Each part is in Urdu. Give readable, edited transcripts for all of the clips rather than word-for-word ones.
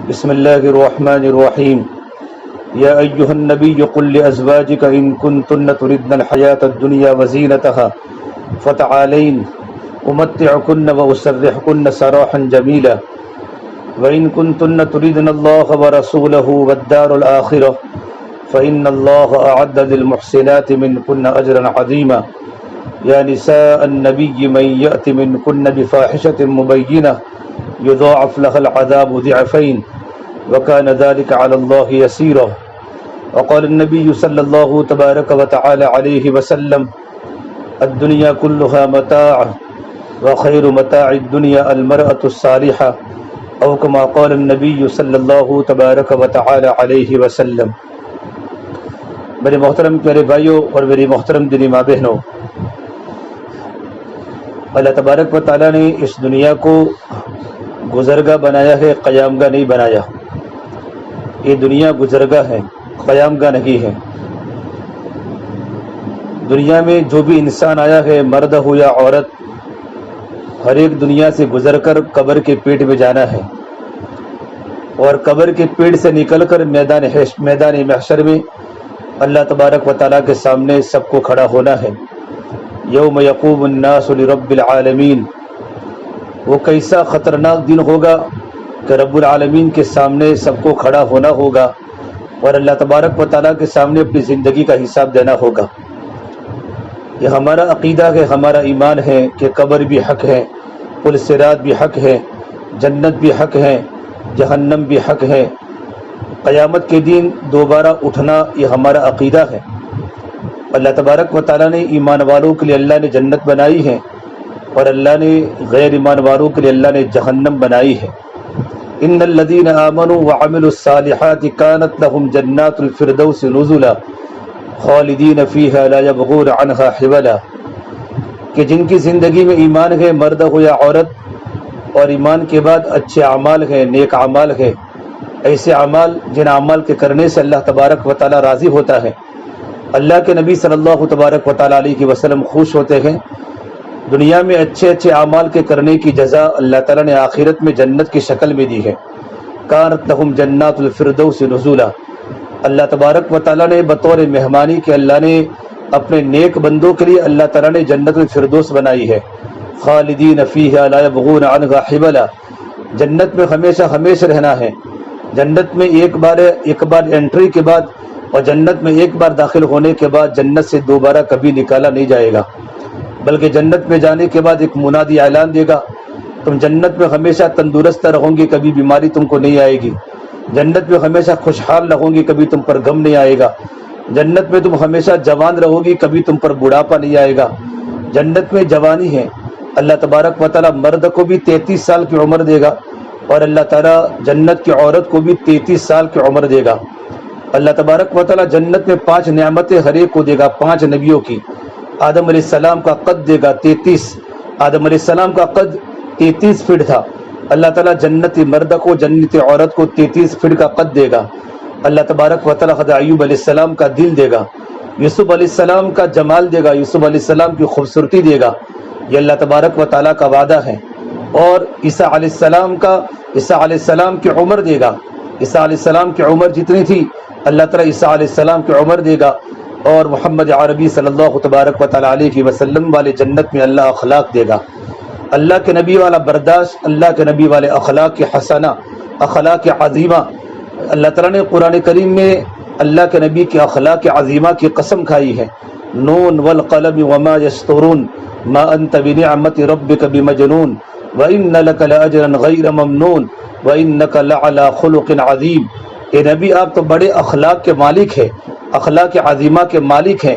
بسم الله الرحمن الرحيم. يا أيها النبي قل لأزواجك إن كنتن تردن الحياة الدنيا وزينتها فتعالين أمتعكن وأسرحكن سراحا جميلا وإن كنتن تردن الله ورسوله والدار الآخرة فإن الله أعد للمحسنات منكن أجرا عظيما. يا نساء النبي من يأت منكن بفاحشة مبينة يضاعف لها العذاب ضعفين وكان ذلك على الله يسيرا. وقال النبي صلى الله تبارك وتعالى عليه وسلم الدنيا كلها متاع وخير متاع الدنيا المرأة الصالحة او كما قال النبي صلی اللہ تبارک و تعالی علیہ وسلم. میرے محترم پیارے بھائیوں اور میری محترم دینی ماں بہنوں، اللہ تبارک و تعالی نے اس دنیا کو گزرگاہ بنایا ہے، قیام گاہ نہیں بنایا. یہ دنیا گزرگاہ ہے، قیام گاہ نہیں ہے. دنیا میں جو بھی انسان آیا ہے، مرد ہو یا عورت، ہر ایک دنیا سے گزر کر قبر کے پیٹ میں جانا ہے، اور قبر کے پیٹ سے نکل کر میدان محشر میں اللہ تبارک و تعالیٰ کے سامنے سب کو کھڑا ہونا ہے. یوم یقوم الناس لرب العالمین. وہ کیسا خطرناک دن ہوگا کہ رب العالمین کے سامنے سب کو کھڑا ہونا ہوگا اور اللہ تبارک و تعالیٰ کے سامنے اپنی زندگی کا حساب دینا ہوگا. یہ ہمارا عقیدہ ہے، ہمارا ایمان ہے کہ قبر بھی حق ہے، پل صراط بھی حق ہے، جنت بھی حق ہے، جہنم بھی حق ہے. قیامت کے دن دوبارہ اٹھنا یہ ہمارا عقیدہ ہے. اللہ تبارک و تعالیٰ نے ایمان والوں کے لیے اللہ نے جنت بنائی ہے، اور اللہ نے غیر ایمان والوں کے لیے اللہ نے جہنم بنائی ہے. ان الذین آمنوا وعملوا الصالحات كانت لهم جنات الفردوس نزلا خالدین فیہا لا یبغون عنہا حولا. کہ جن کی زندگی میں ایمان ہے، مرد ہو یا عورت، اور ایمان کے بعد اچھے اعمال ہیں، نیک اعمال ہیں، ایسے اعمال جن اعمال کے کرنے سے اللہ تبارک و تعالی راضی ہوتا ہے، اللہ کے نبی صلی اللہ تبارک و تعالی علیہ وسلم خوش ہوتے ہیں. دنیا میں اچھے اچھے اعمال کے کرنے کی جزا اللہ تعالی نے آخرت میں جنت کی شکل میں دی ہے. کانت لہم جنات الفردوس نزلا. اللہ تبارک و تعالیٰ نے بطور مہمانی کہ اللہ نے اپنے نیک بندوں کے لیے اللہ تعالیٰ نے جنت الفردوس بنائی ہے. خالدین فیہا لا یبغون عنہا حولا. جنت میں ہمیشہ ہمیشہ رہنا ہے. جنت میں ایک بار انٹری کے بعد اور جنت میں ایک بار داخل ہونے کے بعد جنت سے دوبارہ کبھی نکالا نہیں جائے گا، بلکہ جنت میں جانے کے بعد ایک منادی اعلان دے گا، تم جنت میں ہمیشہ تندرست رہو گی، کبھی بیماری تم کو نہیں آئے گی. جنت میں ہمیشہ خوشحال رہو گی، کبھی تم پر غم نہیں آئے گا. جنت میں تم ہمیشہ جوان رہو گی، کبھی تم پر بڑھاپا نہیں آئے گا. جنت میں جوانی ہے. اللہ تبارک و تعالیٰ مرد کو بھی 33 سال کی عمر دے گا، اور اللہ تعالیٰ جنت کی عورت کو بھی 33 سال کی عمر دے گا. اللہ تبارک و تعالیٰ جنت میں 5 نعمتیں ہر ایک کو دے گا، 5 نبیوں کی. آدم علیہ السلام کا قد دے گا 33. آدم علیہ السلام کا قد 33 فٹ تھا. اللہ تعالیٰ جنتی مرد کو، جنتی عورت کو 33 فٹ کا قد دے گا. اللہ تبارک و تعالیٰ حضرت ایوب علیہ السلام کا دل دے گا، یوسف علیہ السلام کا جمال دے گا، یوسف علیہ السلام کی خوبصورتی دے گا. یہ اللہ تبارک و تعالیٰ کا وعدہ ہے. اور عیسیٰ علیہ السلام کی عمر دے گا. عیسیٰ علیہ السلام کی عمر جتنی تھی اللہ تعالیٰ عیسیٰ علیہ السلام کی عمر دے گا. اور محمد عربی صلی اللہ تبارک و تعالیٰ علیہ وسلم والے جنت میں اللہ اخلاق دے گا. اللہ کے نبی والا برداشت، اللہ کے نبی والے اخلاق حسنہ، اخلاق عظیمہ. اللہ تعالیٰ نے قرآن کریم میں اللہ کے نبی کے اخلاق عظیمہ کی قسم کھائی ہے. نون والقلم وما یسطرون ما انت بنعمت ربک بمجنون وان لک لاجرا غیر ممنون وانک لعلی خلق عظیم. اے نبی آپ تو بڑے اخلاق کے مالک ہیں، اخلاق عظیمہ کے مالک ہیں.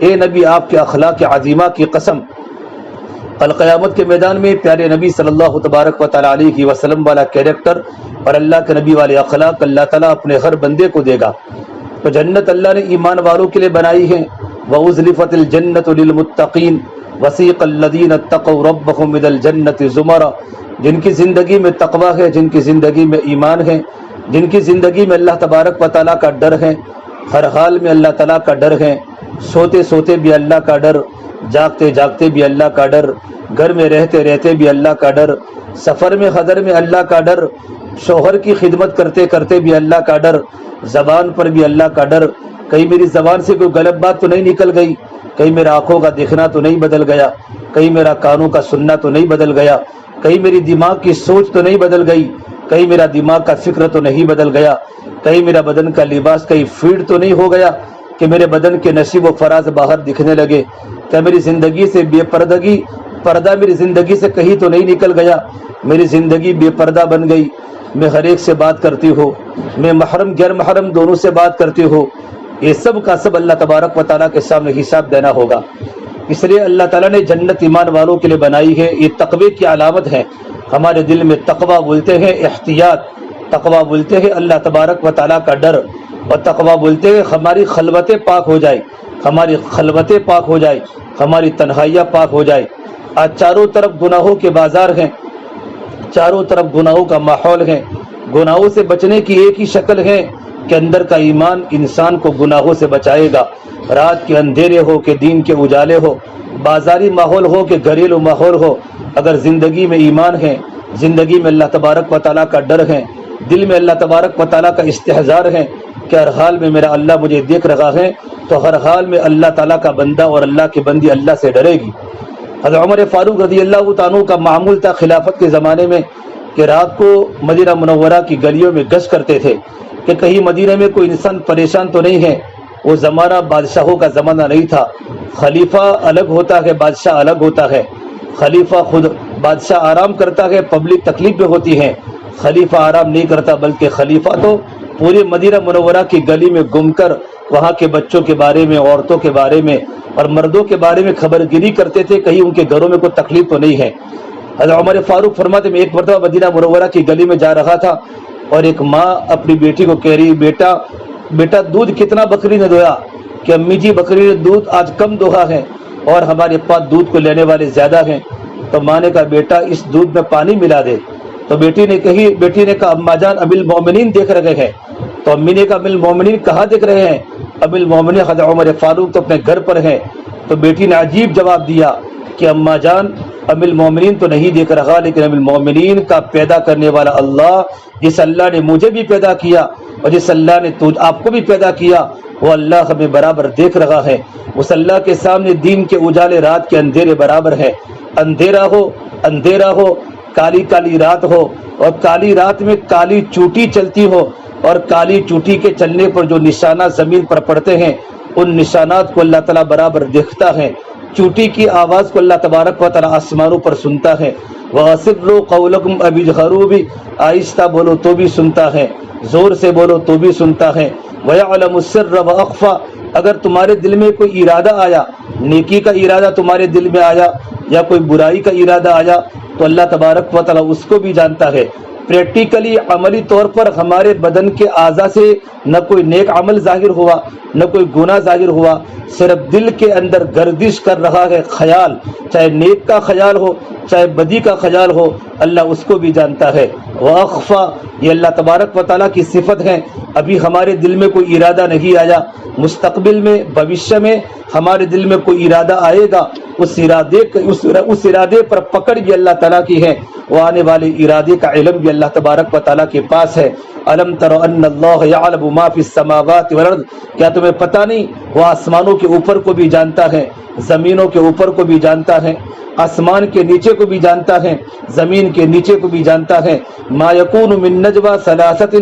اے نبی آپ کے اخلاق عظیمہ کی قسم. القیامت کے میدان میں پیارے نبی صلی اللہ تبارک و تعالیٰ علیہ وسلم والا کیریکٹر اور اللہ کے نبی والے اخلاق اللہ تعالیٰ اپنے ہر بندے کو دے گا. تو جنت اللہ نے ایمان والوں کے لیے بنائی ہے. وَأُزْلِفَتِ الْجَنَّةُ لِلْمُتَّقِينَ وَسِيقَ الَّذِينَ اتَّقَوْا رَبَّهُمْ إِلَى الْجَنَّةِ زُمَرًا. جن کی زندگی میں تقویٰ ہے، جن کی زندگی میں ایمان ہے، جن کی زندگی میں اللہ تبارک و تعالیٰ کا ڈر ہے، ہر حال میں اللہ تعالیٰ کا ڈر ہے، سوتے سوتے بھی اللہ کا ڈر، جاگتے جاگتے بھی اللہ کا ڈر، گھر میں رہتے رہتے بھی اللہ کا ڈر، سفر میں حضر میں اللہ کا ڈر، شوہر کی خدمت کرتے کرتے بھی اللہ کا ڈر، زبان پر بھی اللہ کا ڈر، کہیں میری زبان سے کوئی غلط بات تو نہیں نکل گئی، کہیں میرا آنکھوں کا دیکھنا تو نہیں بدل گیا، کہیں میرا کانوں کا سننا تو نہیں بدل گیا، کہیں میری دماغ کی سوچ تو نہیں بدل گئی، کہیں میرا دماغ کا فکر تو نہیں بدل گیا، کہیں میرا بدن کا لباس کہیں فیڈ تو نہیں ہو گیا کہ میرے بدن کے نشیب و فراز باہر دکھنے لگے، کیا میری زندگی سے بے پردگی، پردہ میری زندگی سے کہیں تو نہیں نکل گیا، میری زندگی بے پردہ بن گئی، میں ہر ایک سے بات کرتی ہوں، میں محرم غیر محرم دونوں سے بات کرتی ہوں، یہ سب کا سب اللہ تبارک و تعالیٰ کے سامنے حساب دینا ہوگا۔ اس لیے اللہ تعالیٰ نے جنت ایمان والوں کے لیے بنائی ہے، یہ تقوی کی علامت ہے۔ ہمارے دل میں تقوی بولتے ہیں احتیاط، تقوی بولتے ہیں اللہ تبارک و تعالیٰ کا ڈر، اور تقوی بولتے ہیں ہماری خلوتیں پاک ہو جائے، ہماری خلوتیں پاک ہو جائے، ہماری تنہائیاں پاک ہو جائے۔ آج چاروں طرف گناہوں کے بازار ہیں، چاروں طرف گناہوں کا ماحول ہے، گناہوں سے بچنے کی ایک ہی شکل ہے کہ اندر کا ایمان انسان کو گناہوں سے بچائے گا۔ رات کے اندھیرے ہو کہ دین کے اجالے ہو، بازاری ماحول ہو کہ گھریلو ماحول ہو، اگر زندگی میں ایمان ہے، زندگی میں اللہ تبارک و تعالیٰ کا ڈر ہے، دل میں اللہ تبارک و تعالیٰ کا استحضار ہے کہ ہر حال میں میرا اللہ مجھے دیکھ رہا ہے، تو ہر حال میں اللہ تعالیٰ کا بندہ اور اللہ کی بندی اللہ سے ڈرے گی۔ حضرت عمر فاروق رضی اللہ تعالیٰ کا معمول تھا خلافت کے زمانے میں کہ رات کو مدینہ منورہ کی گلیوں میں گشت کرتے تھے کہ کہیں مدینہ میں کوئی انسان پریشان تو نہیں ہے۔ وہ زمانہ بادشاہوں کا زمانہ نہیں تھا، خلیفہ الگ ہوتا ہے، بادشاہ الگ ہوتا ہے۔ خلیفہ خود، بادشاہ آرام کرتا ہے، پبلک تکلیف میں ہوتی ہے، خلیفہ آرام نہیں کرتا، بلکہ خلیفہ تو پورے مدینہ منورہ کی گلی میں گھوم کر وہاں کے بچوں کے بارے میں، عورتوں کے بارے میں اور مردوں کے بارے میں خبر گیری کرتے تھے، کہیں ان کے گھروں میں کوئی تکلیف تو نہیں ہے۔ حضرت عمر فاروق فرماتے میں ایک مرتبہ مدینہ منورہ کی گلی میں جا رہا تھا اور ایک ماں اپنی بیٹی کو کہہ رہی، بیٹا دودھ کتنا بکری نے دویا؟ کہ امی جی بکری نے دودھ آج کم دوہا ہے اور ہمارے پاس دودھ کو لینے والے زیادہ ہیں۔ تو ماں نے کہا بیٹا اس دودھ میں پانی ملا دے۔ تو بیٹی نے کہا اما جان ام المومنین دیکھ رہے ہیں۔ تو امی نے کہا ام المومنین کہاں دیکھ رہے ہیں؟ ام المومنین حضرت عمر فاروق تو اپنے گھر پر ہیں۔ تو بیٹی نے عجیب جواب دیا کہ اما جان ام المومنین تو نہیں دیکھ رہا، لیکن ام المومنین کا پیدا کرنے والا اللہ، جس اللہ نے مجھے بھی پیدا کیا اور جس اللہ نے آپ کو بھی پیدا کیا، وہ اللہ ہمیں برابر دیکھ رہا ہے۔ اس اللہ کے سامنے دین کے اجالے رات کے اندھیرے برابر ہے۔ اندھیرا ہو، کالی کالی رات ہو، اور کالی رات میں کالی چوٹی چلتی ہو، اور کالی چوٹی کے چلنے پر جو نشانات زمین پر پڑتے ہیں، ان نشانات کو اللہ تعالیٰ برابر دیکھتا ہے۔ چوٹی کی آواز کو اللہ تبارک و تعالیٰ آسمانوں پر سنتا ہے۔ وَأَسِرُّوا قَوْلَكُمْ أَوِ اجْهَرُوا بِهِ، آہستہ بولو تو بھی سنتا ہے، زور سے بولو تو بھی سنتا ہے۔ وَيَعْلَمُ السِّرَّ وَأَخْفَى، اگر تمہارے دل میں کوئی ارادہ آیا، نیکی کا ارادہ تمہارے دل میں آیا یا کوئی برائی کا ارادہ آیا، تو اللہ تبارک و تعالیٰ اس کو بھی جانتا ہے۔ پریکٹیکلی، عملی طور پر ہمارے بدن کے اعضاء سے نہ کوئی نیک عمل ظاہر ہوا، نہ کوئی گناہ ظاہر ہوا، صرف دل کے اندر گردش کر رہا ہے خیال، چاہے نیک کا خیال ہو چاہے بدی کا خیال ہو، اللہ اس کو بھی جانتا ہے۔ وَأَخْفَى، یہ اللہ تبارک و تعالیٰ کی صفت ہے۔ ابھی ہمارے دل میں کوئی ارادہ نہیں آیا، مستقبل میں، بھوشیہ میں ہمارے دل میں کوئی ارادہ آئے گا، اس ارادے پر پکڑ بھی اللہ تعالیٰ کی ہے، وہ آنے والے ارادے کا علم بھی اللہ تبارک و تعالیٰ کے پاس ہے۔ الم تر ان اللہ یعلم ما فی السماوات والارض، کیا تمہیں پتہ نہیں وہ آسمانوں کے اوپر کو بھی جانتا ہے، زمینوں کے اوپر کو بھی جانتا ہے، آسمان کے نیچے کو بھی جانتا ہے، زمین کے نیچے کو بھی جانتا ہے۔ ما یکون من نجوى ثلاثۃ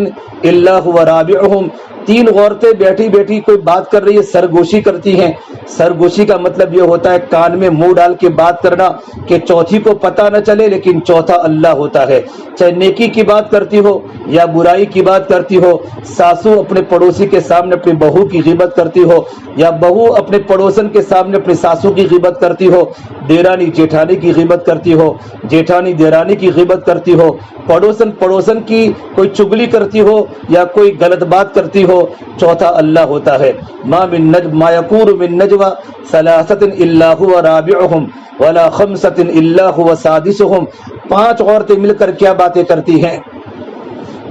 الا هو رابعهم، تین عورتیں بیٹھی بیٹھی کوئی بات کر رہی ہے، سرگوشی کرتی ہیں۔ سرگوشی کا مطلب یہ ہوتا ہے کان میں منہ ڈال کے بات کرنا کہ چوتھی کو پتہ نہ چلے، لیکن چوتھا اللہ ہوتا ہے۔ چاہے نیکی کی بات کرتی ہو یا برائی کی بات کرتی ہو، ساسو اپنے پڑوسی کے سامنے اپنی بہو کی غیبت کرتی ہو، یا بہو اپنے پڑوسن کے سامنے اپنی ساسو کی غیبت کرتی ہو، دیرانی جیٹھانی کی غیبت کرتی ہو، جیٹھانی دیرانی کی غیبت کرتی ہو، پڑوسن کی کوئی چگلی کرتی ہو یا کوئی غلط بات کرتی ہو، چوتھا اللہ ہوتا ہے۔ ما یکون من نجوى ثلاثۃ الا هو رابعهم ولا خمسۃ الا هو سادسهم، پانچ عورتیں مل کر کیا باتیں کرتی ہیں،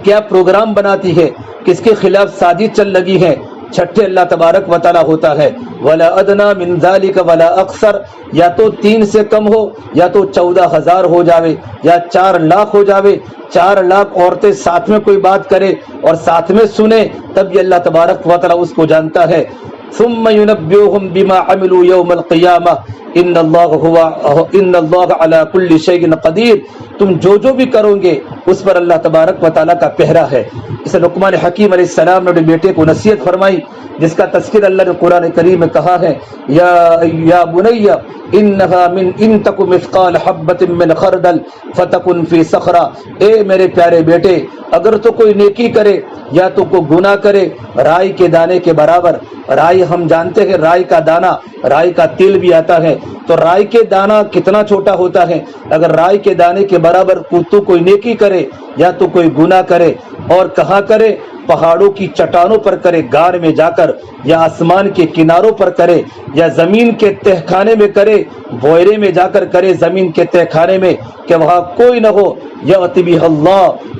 کیا پروگرام بناتی ہے، کس کے خلاف سازش چل لگی ہے، چھٹے اللہ تبارک و تعالی ہوتا ہے ولا ادنا من ذالک ولا اکثر، یا تو 3 سے کم ہو یا تو 14,000 ہو جاوے یا 4 لاکھ ہو جاوے، 4 لاکھ عورتیں ساتھ میں کوئی بات کرے اور ساتھ میں سنے تب یہ اللہ تبارک و تعالی اس کو جانتا ہے۔ ثم ينبئهم بما عملوا يوم القيامة ان اللہ علی کل شیء قدیر، تم جو بھی کرو گے اس پر اللہ تبارک و تعالیٰ کا پہرا ہے۔ اسے لقمان حکیم علیہ السلام نے اپنے بیٹے کو نصیحت فرمائی، جس کا تذکر اللہ نے قرآن کریم میں کہا ہے، یا بنی انہا من ان تک مثقال حبۃ من خردل فتکن فی صخرہ، اے میرے پیارے بیٹے اگر تو کوئی نیکی کرے یا تو کوئی گناہ کرے رائی کے دانے کے برابر، رائی ہم جانتے ہیں رائی کا دانہ، رائی کا تیل بھی آتا ہے، تو رائی کے دانہ کتنا چھوٹا ہوتا ہے، اگر رائی کے دانے کے برابر تو کوئی نیکی کرے یا تو کوئی گناہ کرے، اور کہاں کرے؟ پہاڑوں کی چٹانوں پر کرے، گار میں جا کر، یا آسمان کے کناروں پر کرے، یا زمین کے تہ خانے میں کرے، بوئرے میں جا کر کرے زمین کے تہ خانے میں کہ وہاں کوئی نہ ہو، یأتی بہ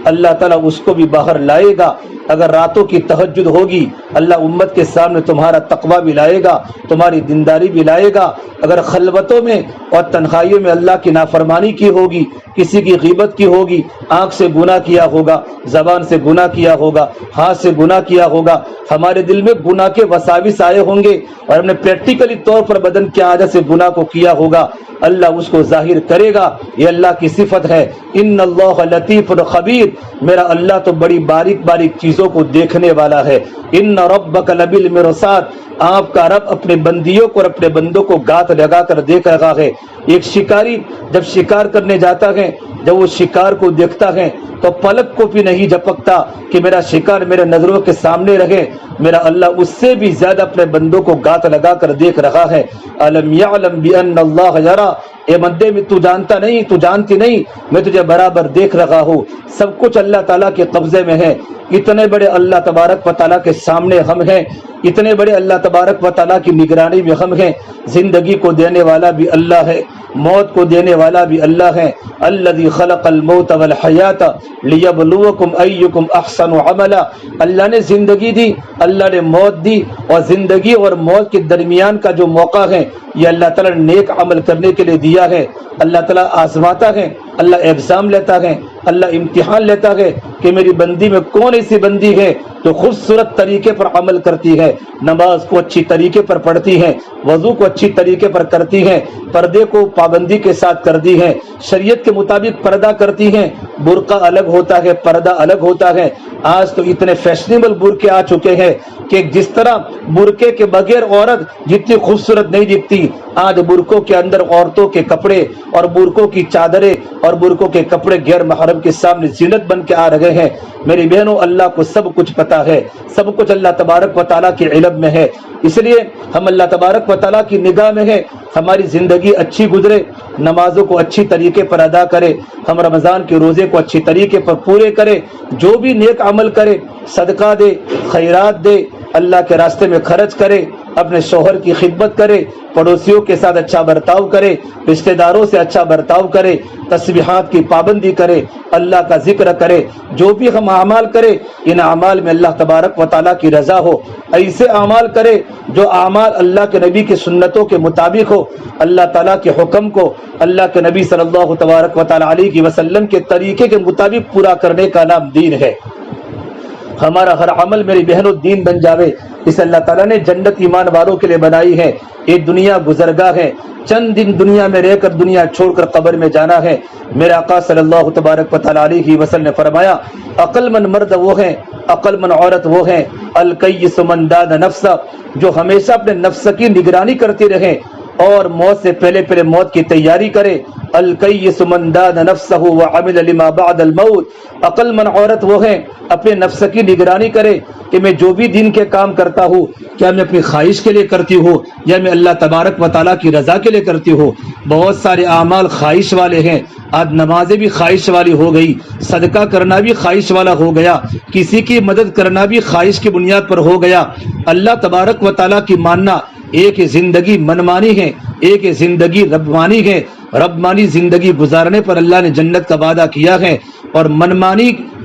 اللہ تعالیٰ اس کو بھی باہر لائے گا۔ اگر راتوں کی تہجد ہوگی اللہ امت کے سامنے تمہارا تقویٰ بھی لائے گا، تمہاری دینداری بھی لائے گا۔ اگر خلوتوں میں اور تنہائیوں میں اللہ کی نافرمانی کی ہوگی، کسی کی غیبت کی ہوگی، آنکھ سے گناہ کیا ہوگا، زبان سے گناہ کیا ہوگا، ہاتھ سے گناہ کیا ہوگا، ہمارے دل میں گناہ کے وساوس آئے ہوں گے اور ہم نے پریکٹیکلی طور پر بدن کی عادت سے گناہ کو کیا ہوگا، اللہ اس کو ظاہر کرے گا۔ یہ اللہ کی صفت ہے، ان اللہ لطیف خبیر، میرا اللہ تو بڑی باریک باریک چیزوں کو دیکھنے والا ہے۔ ان ربک لبالمرصاد، آپ کا رب اپنے بندیوں کو اور اپنے بندوں کو گات لگا کر دیکھ رہا ہے۔ ایک شکاری جب شکار کرنے جاتا ہے، جب وہ شکار کو دیکھتا ہے تو پلک کو بھی نہیں جھپکتا کہ میرا شکار میرے نظروں کے سامنے رہے، میرا اللہ اس سے بھی زیادہ اپنے بندوں کو گات لگا کر دیکھ رہا ہے۔ الم یعلم بان اللہ یری، اے بندے میں تو جانتا نہیں، تو جانتی نہیں، میں تجھے برابر دیکھ رہا ہوں۔ سب کچھ اللہ تعالیٰ کے قبضے میں ہے۔ اتنے بڑے اللہ تبارک و تعالیٰ کے سامنے ہم ہیں، اتنے بڑے اللہ تبارک و تعالیٰ کی نگرانی میں ہم ہیں۔ زندگی کو دینے والا بھی اللہ ہے، موت کو دینے والا بھی اللہ ہے۔ الذی خلق الموت والحیات لیبلوکم ایکم احسن عملا، اللہ نے زندگی دی، اللہ نے موت دی، اور زندگی اور موت کے درمیان کا جو موقع ہے یہ اللہ تعالیٰ نے نیک عمل کرنے کے لیے دیا ہے۔ اللہ تعالیٰ آزماتا ہے، اللہ ایگزام لیتا ہے، اللہ امتحان لیتا ہے کہ میری بندی میں کون ایسی بندی ہے جو خوبصورت طریقے پر عمل کرتی ہے، نماز کو اچھی طریقے پر پڑھتی ہے، وضو کو اچھی طریقے پر کرتی ہے، پردے کو پابندی کے ساتھ کرتی ہے، شریعت کے مطابق پردہ کرتی ہیں، برقع الگ ہوتا ہے، پردہ الگ ہوتا ہے۔ آج تو اتنے فیشنیبل برقعے آ چکے ہیں کہ جس طرح برقعے کے بغیر عورت جتنی خوبصورت نہیں دکھتی، آج برقعوں کے اندر عورتوں کے کپڑے اور برقعوں کی چادریں اور برقعوں کے کپڑے غیر محرم کے سامنے زینت بن کے آ رہے ہیں۔ میری بہنوں، اللہ کو سب کچھ پتا ہے، سب کچھ اللہ تبارک و تعالیٰ کے علم میں ہے، اس لیے ہم اللہ تبارک و تعالیٰ کی نگاہ میں ہے، ہماری زندگی اچھی گزرے، نمازوں کو اچھی طریقے پر ادا کرے، ہم رمضان کے روزے کو اچھی طریقے پر پورے کرے، جو بھی نیک عمل کرے، صدقہ دے، خیرات دے، اللہ کے راستے میں خرچ کرے، اپنے شوہر کی خدمت کرے، پڑوسیوں کے ساتھ اچھا برتاؤ کرے، رشتہ داروں سے اچھا برتاؤ کرے، تسبیحات کی پابندی کرے، اللہ کا ذکر کرے، جو بھی ہم اعمال کرے ان اعمال میں اللہ تبارک و تعالیٰ کی رضا ہو، ایسے اعمال کرے جو اعمال اللہ کے نبی کی سنتوں کے مطابق ہو، اللہ تعالیٰ کے حکم کو اللہ کے نبی صلی اللہ تبارک و تعالیٰ علیہ وسلم کے طریقے کے مطابق پورا کرنے کا نام دین ہے۔ ہمارا ہر عمل میری بہنوں دین بن جاوے، اس اللہ تعالیٰ نے جنت ایمان والوں کے لیے بنائی ہے۔ یہ دنیا گزرگاہ ہے، چند دن دنیا میں رہ کر دنیا چھوڑ کر قبر میں جانا ہے۔ میرے آقا صلی اللہ تبارک و تعالیٰ علیہ وسلم نے فرمایا، عقل مند مرد وہ ہیں، عقل مند عورت وہ ہیں، الکیس من داد نفس، جو ہمیشہ اپنے نفس کی نگرانی کرتی رہے اور موت سے پہلے پہلے موت کی تیاری کرے۔ الکیس من داد نفسہ وعمل لما بعد الموت، عقل مند عورت وہ ہیں اپنے نفس کی نگرانی کرے کہ میں جو بھی دین کے کام کرتا ہوں کیا میں اپنی خواہش کے لیے کرتی ہوں یا میں اللہ تبارک و تعالیٰ کی رضا کے لیے کرتی ہوں۔ بہت سارے اعمال خواہش والے ہیں، آج نمازیں بھی خواہش والی ہو گئی، صدقہ کرنا بھی خواہش والا ہو گیا، کسی کی مدد کرنا بھی خواہش کی بنیاد پر ہو گیا۔ اللہ تبارک و تعالیٰ کی ماننا، ایک زندگی منمانی ہے، ایک زندگی ربمانی ہے۔ ربمانی زندگی گزارنے پر اللہ نے جنت کا وعدہ کیا ہے، اور منمانی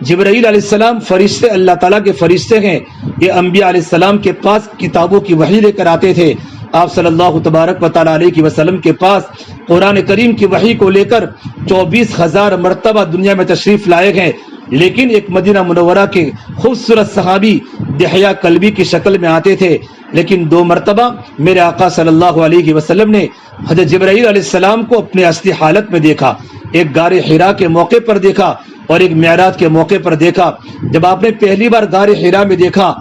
جبرائیل علیہ السلام فرشتے اللہ تعالیٰ کے فرشتے ہیں، یہ انبیاء علیہ السلام کے پاس کتابوں کی وحی لے کر آتے تھے۔ آپ صلی اللہ تبارک و تعالیٰ علیہ وسلم کے پاس قرآن کریم کی وحی کو لے کر 24,000 مرتبہ دنیا میں تشریف لائے ہیں، لیکن ایک مدینہ منورہ کے خوبصورت صحابی دحیہ کلبی کی شکل میں آتے تھے، لیکن 2 مرتبہ میرے آقا صلی اللہ علیہ وسلم نے حضرت جبرائیل علیہ السلام کو اپنے اصلی حالت میں دیکھا، ایک غار حرا کے موقع پر دیکھا اور ایک معراج کے موقع پر دیکھا۔ جب آپ نے پہلی بار غار حرا میں دیکھا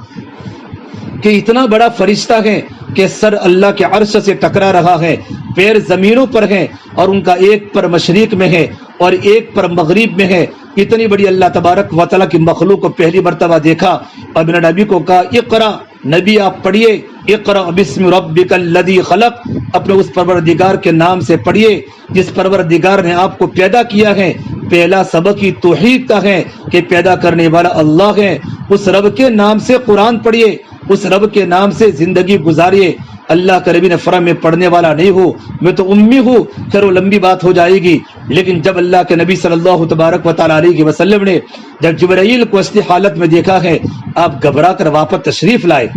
کہ اتنا بڑا فرشتہ ہے کہ سر اللہ کے عرش سے ٹکرا رہا ہے، پیر زمینوں پر ہیں اور ان کا ایک پر مشرق میں ہے اور ایک پر مغرب میں ہے، اتنی بڑی اللہ تبارک و تعالیٰ کی مخلوق کو پہلی مرتبہ دیکھا اور میرے نبی کو کہا اقرا، نبی آپ پڑھیے، اقرا بسم ربک الذی خلق، اپنے اس پروردگار کے نام سے پڑھیے جس پروردگار نے آپ کو پیدا کیا ہے۔ پہلا سبق ہی توحید کا ہے کہ پیدا کرنے والا اللہ ہے، اس رب کے نام سے قرآن پڑھیے، اس رب کے نام سے زندگی گزاریے۔ اللہ کے نبی نے فرمایا میں پڑھنے والا نہیں ہوں، میں تو امی ہوں، پھر وہ لمبی بات ہو جائے گی۔ لیکن جب اللہ کے نبی صلی اللہ تبارک و تعالیٰ علیہ وسلم نے جب جبرائیل کو اصلی حالت میں دیکھا ہے، آپ گھبرا کر واپس تشریف لائے،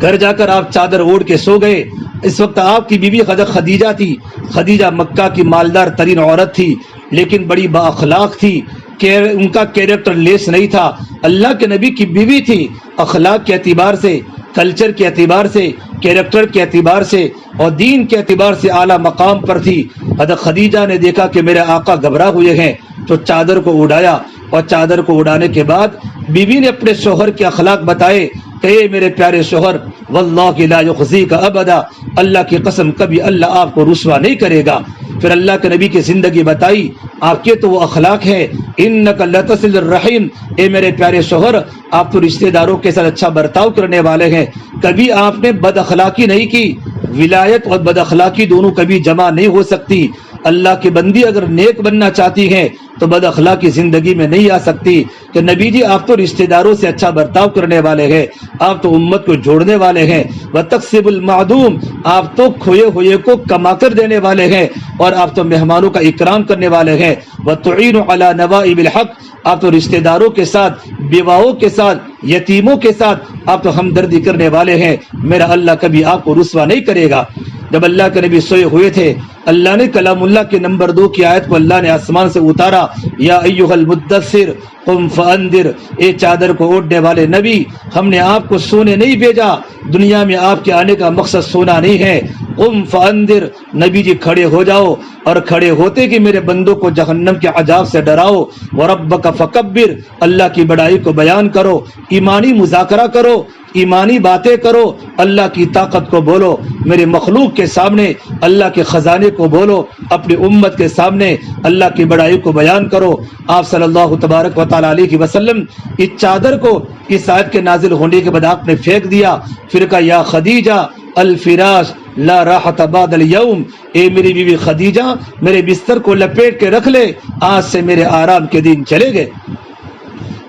گھر جا کر آپ چادر اوڑھ کے سو گئے۔ اس وقت آپ کی بیوی خدیجہ تھی۔ خدیجہ مکہ کی مالدار ترین عورت تھی، لیکن بڑی با اخلاق تھی، کہ ان کا کیریکٹر لیس نہیں تھا۔ اللہ کے نبی کی بیوی تھی، اخلاق کے اعتبار سے، کلچر کے اعتبار سے، کیریکٹر کے اعتبار سے اور دین کے اعتبار سے اعلیٰ مقام پر تھی۔ حضرت خدیجہ نے دیکھا کہ میرے آقا گھبرا ہوئے ہیں تو چادر کو اڑایا، اور چادر کو اڑانے کے بعد بیوی نے اپنے شوہر کے اخلاق بتائے کہ اے میرے پیارے شوہر، واللہ لا یخزیک ابدا، اللہ کی قسم کبھی اللہ آپ کو رسوا نہیں کرے گا۔ پھر اللہ کے نبی کی زندگی بتائی، آپ کے تو وہ اخلاق ہے، انک لتصل الرحیم، اے میرے پیارے شوہر آپ تو رشتہ داروں کے ساتھ اچھا برتاؤ کرنے والے ہیں، کبھی آپ نے بد اخلاقی نہیں کی۔ ولایت اور بد اخلاقی دونوں کبھی جمع نہیں ہو سکتی۔ اللہ کی بندی اگر نیک بننا چاہتی ہے تو بد اخلاقی زندگی میں نہیں آ سکتی۔ کہ نبی جی آپ تو رشتہ داروں سے اچھا برتاؤ کرنے والے ہیں، آپ تو امت کو جوڑنے والے ہیں، وتکسب المعدوم، آپ تو کھوئے ہوئے کو کما کر دینے والے ہیں، اور آپ تو مہمانوں کا اکرام کرنے والے ہیں، وتعین علی نوائب الحق، آپ تو رشتہ داروں کے ساتھ، بیواؤں کے ساتھ، یتیموں کے ساتھ آپ تو ہمدردی کرنے والے ہیں، میرا اللہ کبھی آپ کو رسوا نہیں کرے گا۔ جب اللہ کے نبی سوئے ہوئے تھے، اللہ نے کلام اللہ کے نمبر 2 کی آیت کو اللہ نے آسمان سے اتارا، یا ایھا المدثر قم فانذر، اے چادر کو اوڑھنے والے نبی، ہم نے آپ کو سونے نہیں بھیجا، دنیا میں آپ کے آنے کا مقصد سونا نہیں ہے۔ قم فانذر، نبی جی کھڑے ہو جاؤ، اور کھڑے ہوتے کہ میرے بندوں کو جہنم کے عذاب سے ڈراؤ، وربک فکبر، اللہ کی بڑائی کو بیان کرو، ایمانی مذاکرہ کرو، ایمانی باتیں کرو، اللہ کی طاقت کو بولو، میرے مخلوق کے سامنے اللہ کے خزانے کو بولو، اپنی امت کے سامنے اللہ کی بڑائی کو بیان کرو۔ آپ صلی اللہ تبارک و تعالیٰ علیہ وسلم اس چادر کو اس آیت کے نازل ہونے کے بعد آپ نے پھینک دیا، پھر کہا یا خدیجہ الفراش لا راحت بعد اليوم، اے میری بیوی خدیجہ میرے بستر کو لپیٹ کے رکھ لے، آج سے میرے آرام کے دن چلے گئے،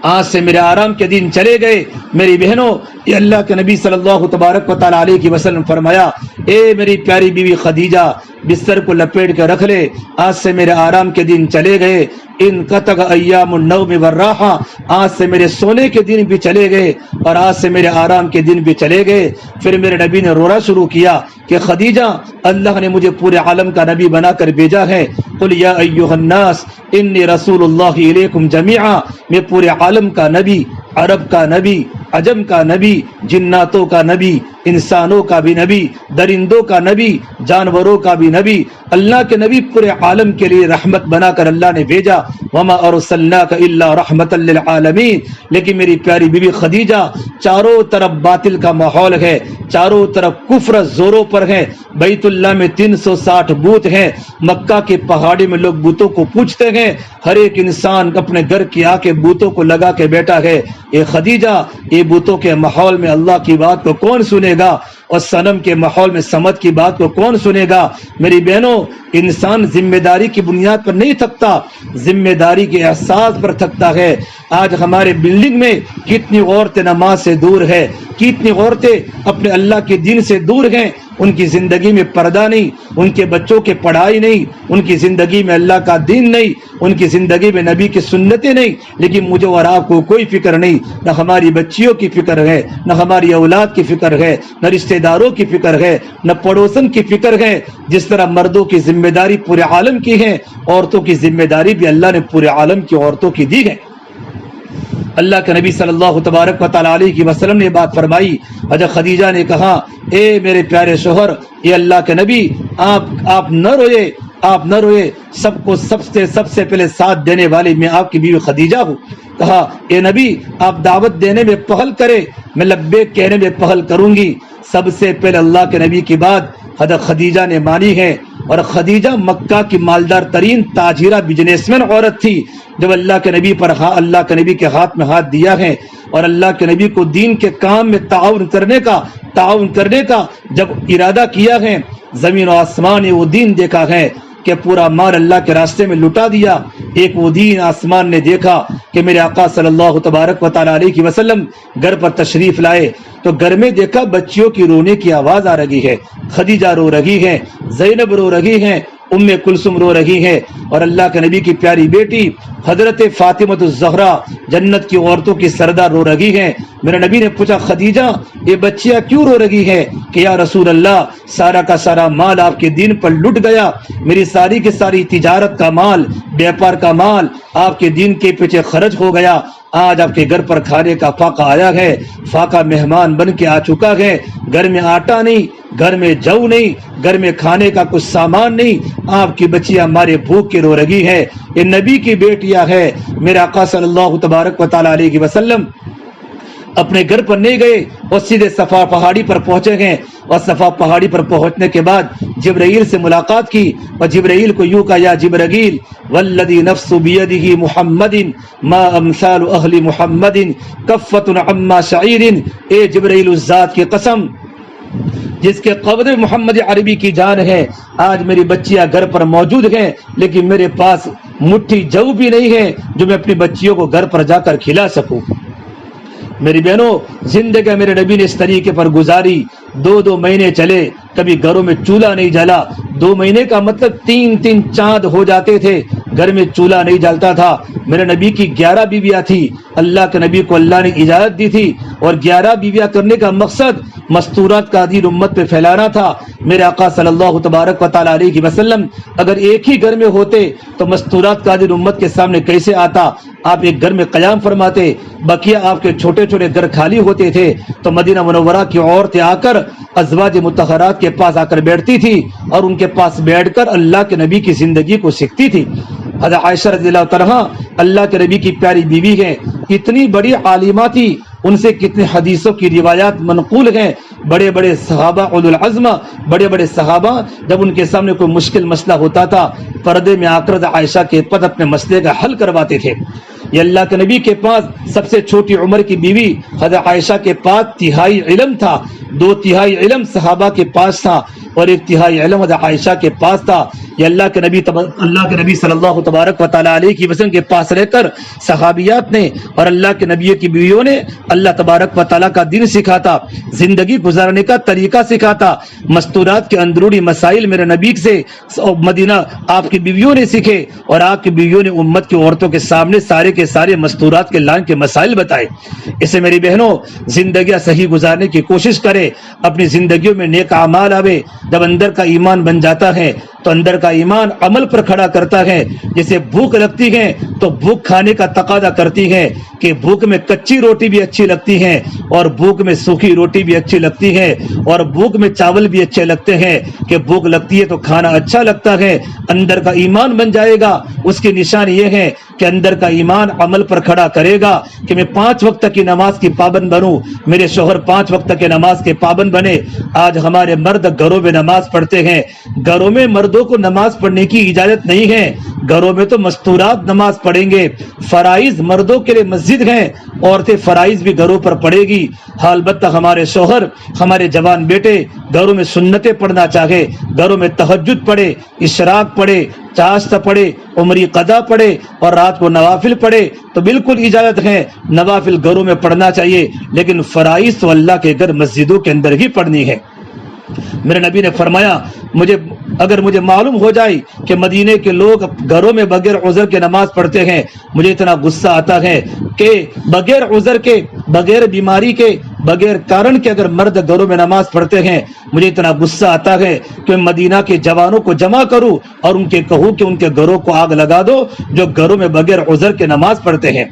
آج سے میرے آرام کے دن چلے گئے۔ میری بہنوں، یہ اللہ کے نبی صلی اللہ تبارک و تعالیٰ علیہ وسلم فرمایا، اے میری پیاری بیوی خدیجہ بستر کو لپیٹ کے رکھ لے، آج سے میرے آرام کے دن چلے گئے، ان قطع ایام النوم والراحہ، آج سے میرے سونے کے دن بھی چلے گئے اور آج سے میرے آرام کے دن بھی چلے گئے۔ پھر میرے نبی نے رونا شروع کیا کہ خدیجہ اللہ نے مجھے پورے عالم کا نبی بنا کر بھیجا ہے، قل یا ایھا الناس انی رسول اللہ الیکم جمیعا، میں پورے عالم کا نبی، عرب کا نبی، عجم کا نبی، جناتوں کا نبی، انسانوں کا بھی نبی، درندوں کا نبی، جانوروں کا بھی نبی، اللہ کے نبی پورے عالم کے لیے رحمت بنا کر اللہ نے بھیجا، وما ارسلناک الا رحمتا للعالمین۔ لیکن میری پیاری بیوی خدیجہ، چاروں طرف باطل کا ماحول ہے، چاروں طرف کفر زوروں پر ہے، بیت اللہ میں 360 بت ہیں، مکہ کے پہاڑی میں لوگ بتوں کو پوجتے ہیں، ہر ایک انسان اپنے گھر کی آ کے بتوں کو لگا کے بیٹھا ہے۔ اے خدیجہ، یہ بتوں کے ماحول میں اللہ کی بات کو کون سنے گا، اور صنم کے ماحول میں سمت کی بات کو کون سنے گا؟ میری بہنوں، انسان ذمہ داری کی بنیاد پر نہیں تھکتا، ذمہ داری کے احساس پر تھکتا ہے۔ آج ہمارے بلڈنگ میں کتنی عورتیں نماز سے دور ہے، کتنی عورتیں اپنے اللہ کے دین سے دور ہیں، ان کی زندگی میں پردہ نہیں، ان کے بچوں کے پڑھائی نہیں، ان کی زندگی میں اللہ کا دین نہیں، ان کی زندگی میں نبی کی سنتیں نہیں، لیکن مجھے اور آپ کو کوئی فکر نہیں، نہ ہماری بچیوں کی فکر ہے، نہ ہماری اولاد کی فکر ہے، نہ رشتہ داروں کی فکر ہے، نہ پڑوسن کی فکر ہے۔ جس طرح مردوں کی ذمہ داری پورے عالم کی ہے، عورتوں کی ذمہ داری بھی اللہ نے پورے عالم کی عورتوں کی دی ہے۔ اللہ کے نبی صلی اللہ تبارک و تعالی علیہ وسلم نے بات فرمائی، حضرت خدیجہ نے کہا، اے میرے پیارے شوہر، یہ اللہ کے نبی، آپ نہ روئے، آپ نہ روئے، سب کو سب سے پہلے ساتھ دینے والی میں آپ کی بیوی خدیجہ ہوں۔ کہا، اے نبی، آپ دعوت دینے میں پہل کرے، میں لبیک کہنے میں پہل کروں گی۔ سب سے پہلے اللہ کے نبی کی بات حضرت خدیجہ نے مانی ہے، اور خدیجہ مکہ کی مالدار ترین تاجرہ بزنس مین عورت تھی۔ جب اللہ کے نبی پر اللہ کے نبی کے ہاتھ میں ہاتھ دیا ہے اور اللہ کے نبی کو دین کے کام میں تعاون کرنے کا جب ارادہ کیا ہے، زمین و آسمان نے وہ دین دیکھا ہے کہ پورا مال اللہ کے راستے میں لٹا دیا۔ ایک وہ دین آسمان نے دیکھا کہ میرے آقا صلی اللہ تبارک و تعالی علیہ وسلم گھر پر تشریف لائے تو گھر میں دیکھا بچیوں کی رونے کی آواز آ رہی ہے، خدیجہ رو رہی ہے، زینب رو رہی ہے، ام کلثوم رو رہی ہے، اور اللہ کے نبی کی پیاری بیٹی حضرت فاطمہ الزہرا جنت کی عورتوں کی سردار رو رہی ہے۔ میرے نبی نے پوچھا، خدیجہ یہ بچیاں کیوں رو رہی ہے؟ کہ یا رسول اللہ، سارا کا سارا مال آپ کے دین پر لٹ گیا، میری ساری کی ساری تجارت کا مال، بیپار کا مال آپ کے دین کے پیچھے خرچ ہو گیا۔ آج آپ کے گھر پر کھانے کا فاقہ آیا ہے، فاقہ مہمان بن کے آ چکا ہے، گھر میں آٹا نہیں، گھر میں جو نہیں، گھر میں کھانے کا کچھ سامان نہیں، آپ کی بچیاں مارے بھوک کے رو رہی ہے۔ یہ نبی کی بیٹیاں ہے۔ میرے آقا صلی اللہ تبارک و تعالی علیہ وسلم اپنے گھر پر نہیں گئے اور سیدھے صفا پہاڑی پر پہنچے گئے، اور صفا پہاڑی پر پہنچنے کے بعد جبرائیل سے ملاقات کی، اور جبرائیل کو یوں کہا، یا جبرائیل والذی نفس بیدہ محمد ما امثال اہل محمد کفۃ عما شعیر، اے جبرائیل اس ذات کی قسم جس کے قبض محمد عربی کی جان ہے، آج میری بچیاں گھر پر موجود ہیں لیکن میرے پاس مٹھی جو بھی نہیں ہے جو میں اپنی بچیوں کو گھر پر جا کر کھلا سکوں۔ میری بہنوں، زندگی میرے نبی نے اس طریقے پر گزاری، 2 مہینے چلے، کبھی گھروں میں چولہا نہیں جلا۔ 2 مہینے کا مطلب 3 چاند ہو جاتے تھے، گھر میں چولہا نہیں جلتا تھا۔ میرے نبی کی 11 بیویاں تھی، اللہ کے نبی کو اللہ نے اجازت دی تھی، اور 11 بیویاں کرنے کا مقصد مستورات کا دین امت پہ پھیلانا تھا۔ میرے آقا صلی اللہ تبارک و تعالی علیہ وسلم اگر ایک ہی گھر میں ہوتے تو مستورات کا دین امت کے سامنے کیسے آتا؟ آپ ایک گھر میں قیام فرماتے، بقیہ آپ کے چھوٹے چھوٹے گھر خالی ہوتے تھے، تو مدینہ منورہ کی عورتیں آ کر ازواج مطہرات کے پاس آ کر بیٹھتی تھی، اور ان کے پاس بیٹھ کر اللہ کے نبی کی زندگی کو سیکھتی تھی۔ حضرت عائشہ رضی اللہ تعالیٰ اللہ کے نبی کی پیاری بیوی ہے، اتنی بڑی عالمہ تھی، ان سے کتنے حدیثوں کی روایات منقول ہیں۔ بڑے بڑے صحابہ اولو العزم، بڑے بڑے صحابہ جب ان کے سامنے کوئی مشکل مسئلہ ہوتا تھا، پردے میں آ کر عائشہ کے پاس اپنے مسئلے کا حل کرواتے تھے۔ یہ اللہ کے نبی کے پاس سب سے چھوٹی عمر کی بیوی حضرت عائشہ کے پاس 1/3 علم تھا، 2/3 علم صحابہ کے پاس تھا، اور 1/3 علم حضرت عائشہ کے پاس تھا۔ یہ اللہ کے نبی صلی اللہ تبارک و تعالی علیہ وسلم کے پاس رہ کر صحابیات نے اور اللہ کے نبی کی بیویوں نے اللہ تبارک و تعالی کا دین سکھاتا، زندگی گزارنے کا طریقہ سکھاتا۔ مستورات کے اندرونی مسائل میرے نبی سے مدینہ آپ کی بیویوں نے سیکھے، اور آپ کی بیویوں نے امت کی عورتوں کے سامنے سارے کے سارے مستورات کے لائن کے مسائل بتائے۔ اسے میری بہنوں، زندگیاں صحیح گزارنے کی کوشش کرے، اپنی زندگیوں میں نیک اعمال آوے۔ جب اندر کا ایمان بن جاتا ہے تو اندر کا ایمان عمل پر کھڑا کرتا ہے۔ جیسے بھوک لگتی ہے تو بھوک کھانے کا تقاضا کرتی ہے کہ بھوک میں کچی روٹی بھی اچھی لگتی ہے، اور بھوک میں سوکھی روٹی بھی اچھی لگتی ہے، اور بھوک میں چاول بھی اچھے لگتے ہیں کہ بھوک لگتی ہے تو کھانا اچھا لگتا ہے۔ اندر کا ایمان بن جائے گا، اس کی نشانی یہ ہے کہ اندر کا ایمان عمل پر کھڑا کرے گا کہ میں 5 وقت کی نماز کی پابند بنوں، میرے شوہر 5 وقت کی نماز کے پابند بنے۔ آج ہمارے مرد گھروں میں نماز پڑھتے ہیں، گھروں میں مردوں کو نماز پڑھنے کی اجازت نہیں ہے، گھروں میں تو مستورات نماز پڑھیں گے۔ فرائض مردوں کے لیے مسجد ہیں، عورتیں فرائض بھی گھروں پر پڑھے گی۔ البتہ ہمارے شوہر، ہمارے جوان بیٹے گھروں میں سنتیں پڑھنا چاہے، گھروں میں تہجد پڑھے، اشراق پڑھے، چاشت پڑھے، عمری قضا پڑھے، اور رات کو نوافل پڑھے، تو بالکل اجازت ہے، نوافل گھروں میں پڑھنا چاہیے، لیکن فرائض تو اللہ کے گھر مسجدوں کے اندر ہی پڑھنی ہے۔ میرے نبی نے فرمایا اگر مجھے معلوم ہو جائے کہ مدینے کے لوگ گھروں میں بغیر عذر کے نماز پڑھتے ہیں، مجھے اتنا غصہ آتا ہے کہ بغیر عذر کے، بغیر بیماری کے، بغیر کارن کے اگر مرد گھروں میں نماز پڑھتے ہیں، مجھے اتنا غصہ آتا ہے کہ مدینہ کے جوانوں کو جمع کروں اور ان کے کہوں کہ ان کے گھروں کو آگ لگا دو جو گھروں میں بغیر عذر کے نماز پڑھتے ہیں۔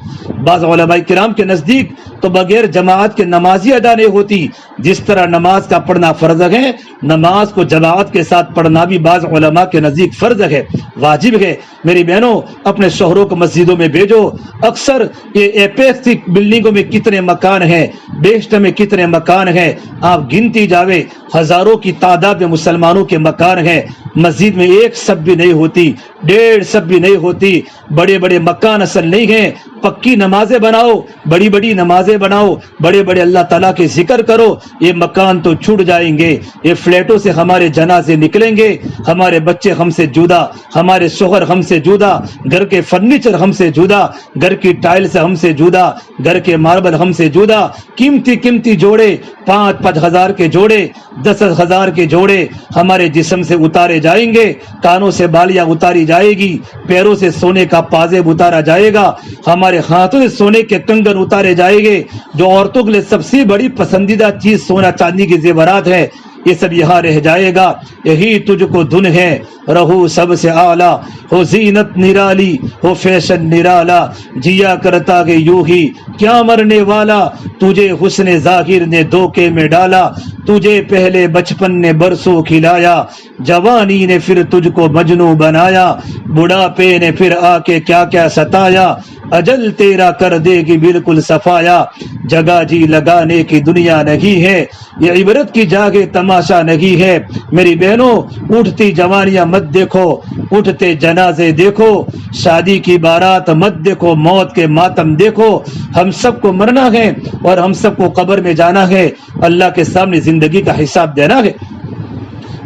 بعض علماء کرام کے نزدیک تو بغیر جماعت کے نماز ہی ادا نہیں ہوتی، جس طرح نماز کا پڑھنا فرض ہے، نماز کو جماعت کے ساتھ پڑھنا بھی بعض علماء کے نزدیک فرض ہے، واجب ہے۔ میری بہنوں، اپنے شوہروں کو مسجدوں میں بھیجو۔ اکثر یہ ایپیکس بلڈنگوں میں کتنے مکان ہیں، بیسٹ میں کتنے مکان ہیں، آپ گنتی جاوے، ہزاروں کی تعداد میں مسلمانوں کے مکان ہیں، مسجد میں ایک سب بھی نہیں ہوتی، 1.5 سب بھی نہیں ہوتی، بڑے بڑے مکان اصل نہیں ہیں۔ پکی نمازیں بناؤ، بڑی بڑی نمازیں بناؤ، بڑے بڑے اللہ تعالیٰ کے ذکر کرو، یہ مکان تو چھوٹ جائیں گے، یہ فلیٹوں سے ہمارے جنازے نکلیں گے، ہمارے بچے ہم سے جدا، ہمارے شوہر ہم سے جدا، گھر کے فرنیچر ہم سے جدا، گھر کی ٹائلز ہم سے جدا، گھر کے ماربل ہم سے جدا، قیمتی قیمتی جوڑے، 5-5 ہزار کے جوڑے، 10 ہزار کے جوڑے ہمارے جسم سے اتارے جائیں گے، کانوں سے بالیاں اتاری جائے گی، پیروں سے سونے کا پازیب اتارا جائے گا، ہمارے ہاتھوں سے سونے کے کنگن اتارے جائیں گے۔ جو عورتوں کے لیے سب سے بڑی پسندیدہ چیز سونا چاندی کی زیورات ہے، یہ سب یہاں رہ جائے گا۔ یہی تجھ کو دھن ہے، رہو سب سے اعلیٰ، ہو زینت نرالی، ہو فیشن نرالا، جیا کرتا کہ یوں ہی کیا مرنے والا، تجھے حسن ظاہر نے دھوکے میں ڈالا، تجھے پہلے بچپن نے برسوں کھلایا، جوانی نے پھر تجھ کو مجنوں بنایا، بڑھاپے نے پھر آ کے کیا کیا ستایا، اجل تیرا کر دے گی بالکل صفایا، جگہ جی لگانے کی دنیا نہیں ہے، یہ عبرت کی جاگے تماشا نہیں ہے۔ میری بہنوں، اٹھتی جوانیاں مت دیکھو، اٹھتے جنازے دیکھو، شادی کی بارات مت دیکھو، موت کے ماتم دیکھو۔ ہم سب کو مرنا ہے اور ہم سب کو قبر میں جانا ہے، اللہ کے سامنے زندگی کا حساب دینا ہے۔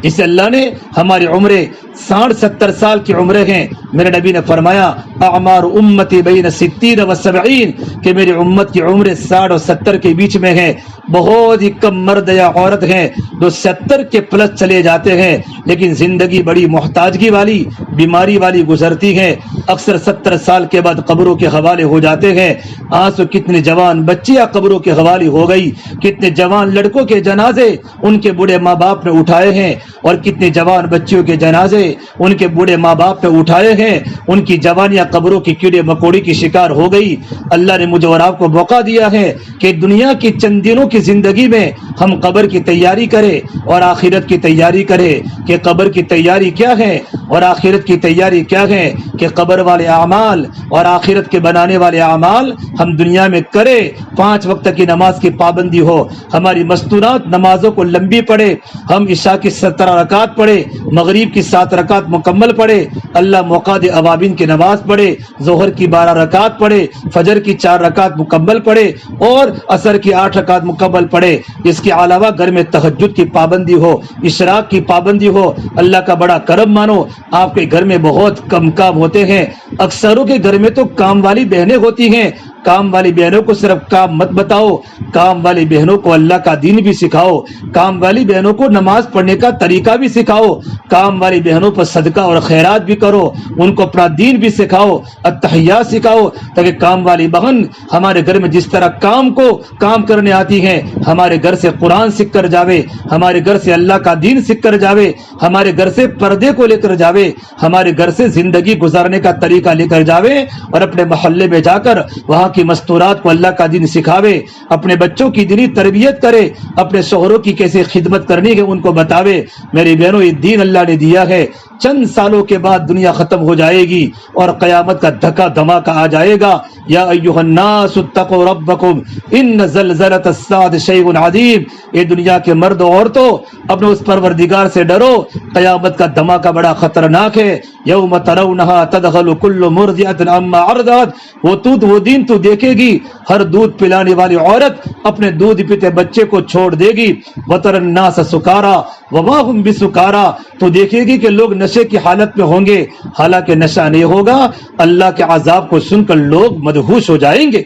اس اللہ نے ہماری عمریں 60-70 سال کی عمریں ہیں۔ میرے نبی نے فرمایا اعمار امتی بین 60 و 70، کہ میری امت کی عمریں 60 اور 70 کے بیچ میں ہیں۔ بہت ہی کم مرد یا عورت ہیں جو 70 کے پلس چلے جاتے ہیں، لیکن زندگی بڑی محتاجگی والی، بیماری والی گزرتی ہے، اکثر 70 سال کے بعد قبروں کے حوالے ہو جاتے ہیں۔ آج تو کتنے جوان بچیاں قبروں کے حوالے ہو گئی، کتنے جوان لڑکوں کے جنازے ان کے بوڑھے ماں باپ نے اٹھائے ہیں، اور کتنے جوان بچیوں کے جنازے ان کے بوڑھے ماں باپ نے اٹھائے ہیں، ان کی جوانیاں قبروں کی کیڑے مکوڑی کی شکار ہو گئی۔ اللہ نے مجھے اور آپ کو موقع دیا ہے کہ دنیا کی چند دنوں کی زندگی میں ہم قبر کی تیاری کریں اور آخرت کی تیاری کریں، کہ قبر کی تیاری کیا ہے اور آخرت کی تیاری کیا ہے، کہ قبر والے اعمال اور آخرت کے بنانے والے اعمال ہم دنیا میں کریں۔ 5 وقت کی نماز کی پابندی ہو، ہماری مستورات نمازوں کو لمبی پڑھے، ہم عشاء کی 17 رکعت پڑھے، مغرب کی 7 رکعت مکمل پڑھے، اللہ موقع دے اوابین کی نماز پڑھے، ظہر کی 12 رکعت پڑھے، فجر کی 4 رکعت مکمل پڑھے، اور عصر کی 8 رکعت مکمل پڑھے۔ اس کے علاوہ گھر میں تہجد کی پابندی ہو، اشراق کی پابندی ہو۔ اللہ کا بڑا کرم مانو، آپ کے گھر میں بہت کم کام ہوتے ہیں، اکثروں کے گھر میں تو کام والی بہنیں ہوتی ہیں۔ کام والی بہنوں کو صرف کام مت بتاؤ، کام والی بہنوں کو اللہ کا دین بھی سکھاؤ، کام والی بہنوں کو نماز پڑھنے کا طریقہ بھی سکھاؤ، کام والی بہنوں پر صدقہ اور خیرات بھی کرو، ان کو اپنا دین بھی سکھاؤ، التحیات سکھاؤ، تاکہ کام والی بہن ہمارے گھر میں جس طرح کام کرنے آتی ہیں، ہمارے گھر سے قرآن سیکھ کر جاوے، ہمارے گھر سے اللہ کا دین سیکھ کر جاوے، ہمارے گھر سے پردے کو لے کر جاوے، ہمارے گھر سے زندگی گزارنے کا طریقہ لے کر جاوے، اور اپنے محلے میں جا کر وہاں کی مستورات کو اللہ کا دین سکھاوے، اپنے بچوں کی دینی تربیت کرے، اپنے شوہروں کی کیسے خدمت کرنی ہے ان کو بتاوے۔ میری بہنوں، یہ دین اللہ نے دیا ہے، چند سالوں کے بعد دنیا ختم ہو جائے گی اور قیامت کا دھکا دھماکہ آ جائے گا۔ یا ایھا الناس اتقوا ربکم ان زلزلۃ الساعۃ شیء عظیم، یہ دنیا کے مرد و عورتوں اپنے اس پروردگار سے ڈرو، قیامت کا دھماکہ بڑا خطرناک ہے۔ یوم ترونھا تذہل کل مرضعۃ عما ارضعت، وہ دن تو دیکھے گی ہر دودھ پلانے والی عورت اپنے دودھ پیتے بچے کو چھوڑ دے گی۔ وتری الناس سکارا وما هم بسکارا، تو دیکھے گی کہ لوگ نشے کی حالت میں ہوں گے، حالانکہ نشہ نہیں ہوگا۔ اللہ کے عذاب کو سن کر لوگ مدہوش ہو جائیں گے،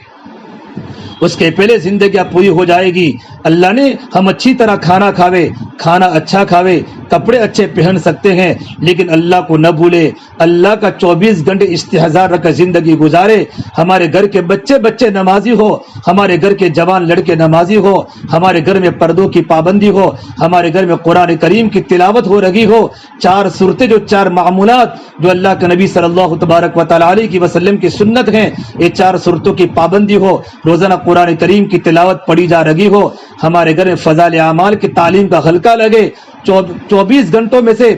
اس کے پہلے زندگیاں پوری ہو جائے گی۔ اللہ نے ہم اچھی طرح کھانا کھاوے، کھانا اچھا کھاوے، کپڑے اچھے پہن سکتے ہیں، لیکن اللہ کو نہ بھولے، اللہ کا 24 گھنٹے استحضار رکھ زندگی گزارے۔ ہمارے گھر کے بچے نمازی ہو، ہمارے گھر کے جوان لڑکے نمازی ہو، ہمارے گھر میں پردوں کی پابندی ہو، ہمارے گھر میں قرآن کریم کی تلاوت ہو رہی ہو، 4 صورتیں جو 4 معمولات جو اللہ کے نبی صلی اللہ تبارک و تعالی علیہ وسلم کی سنت ہیں، یہ 4 صورتوں کی پابندی ہو، روزانہ قرآن کریم کی تلاوت پڑھی جا رہی ہو، ہمارے گھر میں فضائل اعمال کی تعلیم کا حلقہ لگے، 24 گھنٹوں میں سے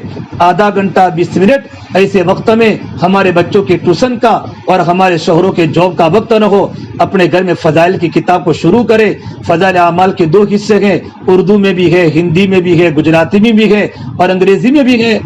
آدھا گھنٹہ 20 منٹ ایسے وقت میں ہمارے بچوں کے ٹیوشن کا اور ہمارے شوہروں کے جاب کا وقت نہ ہو، اپنے گھر میں فضائل کی کتاب کو شروع کرے۔ فضائل اعمال کے 2 حصے ہیں، اردو میں بھی ہے، ہندی میں بھی ہے، گجراتی میں بھی ہے اور انگریزی میں بھی ہے۔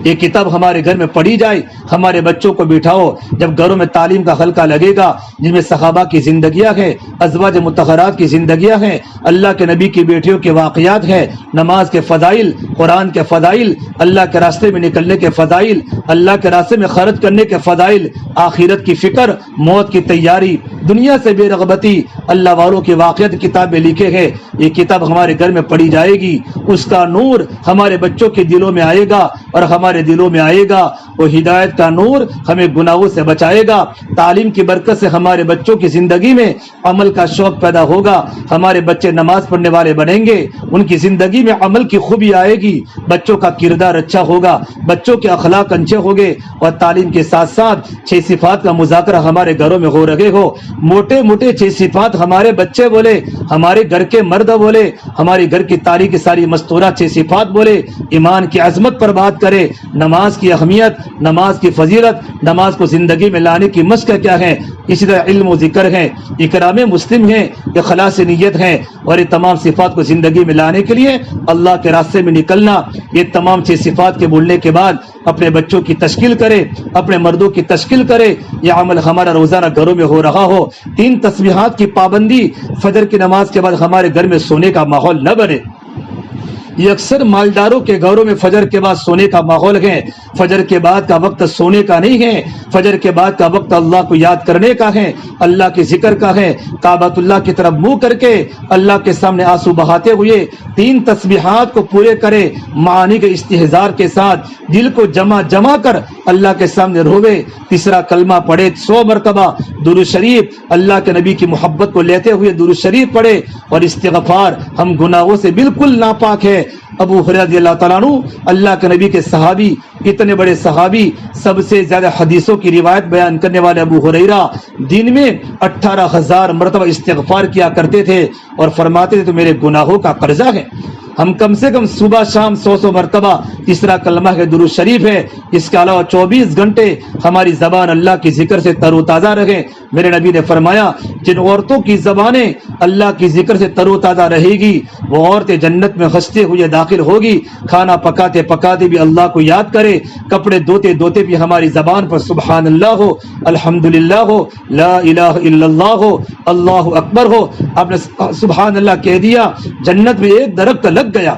یہ کتاب ہمارے گھر میں پڑھی جائے، ہمارے بچوں کو بٹھاؤ، جب گھروں میں تعلیم کا حلقہ لگے گا جن میں صحابہ کی زندگیاں ہیں، ازواج مطہرات کی زندگیاں ہیں، اللہ کے نبی کی بیٹیوں کے واقعات ہیں، نماز کے فضائل، قرآن کے فضائل، اللہ کے راستے میں نکلنے کے فضائل، اللہ کے راستے میں خرچ کرنے کے فضائل، آخرت کی فکر، موت کی تیاری، دنیا سے بے رغبتی، اللہ والوں کے واقعات کتابیں لکھے ہیں۔ یہ کتاب ہمارے گھر میں پڑھی جائے گی، اس کا نور ہمارے بچوں کے دلوں میں آئے گا اور ہمارے دلوں میں آئے گا، وہ ہدایت کا نور ہمیں گناہوں سے بچائے گا۔ تعلیم کی برکت سے ہمارے بچوں کی زندگی میں عمل کا شوق پیدا ہوگا، ہمارے بچے نماز پڑھنے والے بنیں گے، ان کی زندگی میں عمل کی خوبی آئے گی، بچوں کا کردار اچھا ہوگا، بچوں کے اخلاق اچھے ہوگے، اور تعلیم کے ساتھ ساتھ 6 صفات کا مذاکرہ ہمارے گھروں میں ہو رہے ہو۔ موٹے موٹے 6 صفات ہمارے بچے بولے، ہمارے گھر کے مرد بولے، ہمارے گھر کی تاریخ ساری مستورات 6 صفات بولے، ایمان کی عظمت پر بات کرے، نماز کی اہمیت، نماز کی فضیلت، نماز کو زندگی میں لانے کی مشق کیا ہے، اسی طرح علم و ذکر ہے، اکرام مسلم ہے، اخلاص نیت ہے، اور یہ تمام صفات کو زندگی میں لانے کے لیے اللہ کے راستے میں نکلنا۔ یہ تمام 6 صفات کے بولنے کے بعد اپنے بچوں کی تشکیل کرے، اپنے مردوں کی تشکیل کرے، یہ عمل ہمارا روزانہ گھروں میں ہو رہا ہو۔ 3 تسبیحات کی پابندی، فجر کی نماز کے بعد ہمارے گھر میں سونے کا ماحول نہ بنے۔ یہ اکثر مالداروں کے گھروں میں فجر کے بعد سونے کا ماحول ہے، فجر کے بعد کا وقت سونے کا نہیں ہے، فجر کے بعد کا وقت اللہ کو یاد کرنے کا ہے، اللہ کے ذکر کا ہے، کعبۃ اللہ کی طرف منہ کر کے اللہ کے سامنے آنسو بہاتے ہوئے 3 تسبیحات کو پورے کرے، معانی کے استحضار کے ساتھ دل کو جمع کر اللہ کے سامنے روے، تیسرا کلمہ پڑھے 100 مرتبہ، درود شریف اللہ کے نبی کی محبت کو لیتے ہوئے درود شریف پڑھے، اور استغفار، ہم گناہوں سے بالکل ناپاک ہے۔ ابو ہریرہ رضی اللہ تعالیٰ عنہ اللہ کے نبی کے صحابی، اتنے بڑے صحابی، سب سے زیادہ حدیثوں کی روایت بیان کرنے والے ابو ہریرہ دن میں 18,000 مرتبہ استغفار کیا کرتے تھے، اور فرماتے تھے تو میرے گناہوں کا قرضہ ہے۔ ہم کم سے کم صبح شام 100 مرتبہ، تیسرا کلمہ ہے درود شریف ہے، اس کے علاوہ 24 گھنٹے ہماری زبان اللہ کی ذکر سے تر و تازہ رہے۔ میرے نبی نے فرمایا جن عورتوں کی زبانیں اللہ کی ذکر سے تر و تازہ رہے گی وہ عورتیں جنت میں ہنستے ہوئے داخل ہوگی۔ کھانا پکاتے پکاتے بھی اللہ کو یاد کرے، کپڑے دھوتے دھوتے بھی ہماری زبان پر سبحان اللہ ہو، الحمدللہ ہو، لا الہ الا اللہ ہو، اللہ اکبر ہو۔ آپ نے سبحان اللہ کہہ دیا، جنت میں ایک درخت لگ گیا،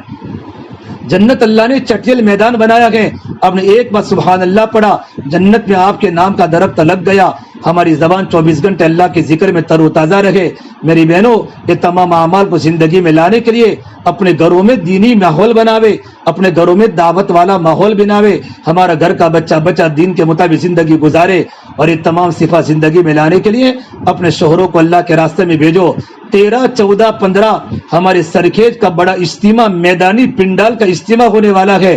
جنت اللہ نے چٹیل میدان بنایا ہے، آپ نے ایک بار سبحان اللہ پڑھا، جنت میں آپ کے نام کا درخت لگ گیا۔ ہماری زبان 24 گھنٹے اللہ کے ذکر میں تر و تازہ رہے۔ میری بہنوں، یہ تمام اعمال کو زندگی میں لانے کے لیے اپنے گھروں میں دینی ماحول بناوے، اپنے گھروں میں دعوت والا ماحول بناوے، ہمارا گھر کا بچہ دین کے مطابق زندگی گزارے، اور یہ تمام صفات زندگی میں لانے کے لیے اپنے شوہروں کو اللہ کے راستے میں بھیجو۔ 13، 14، 15 ہمارے سرکھیج کا بڑا اجتماع، میدانی پنڈال کا اجتماع ہونے والا ہے،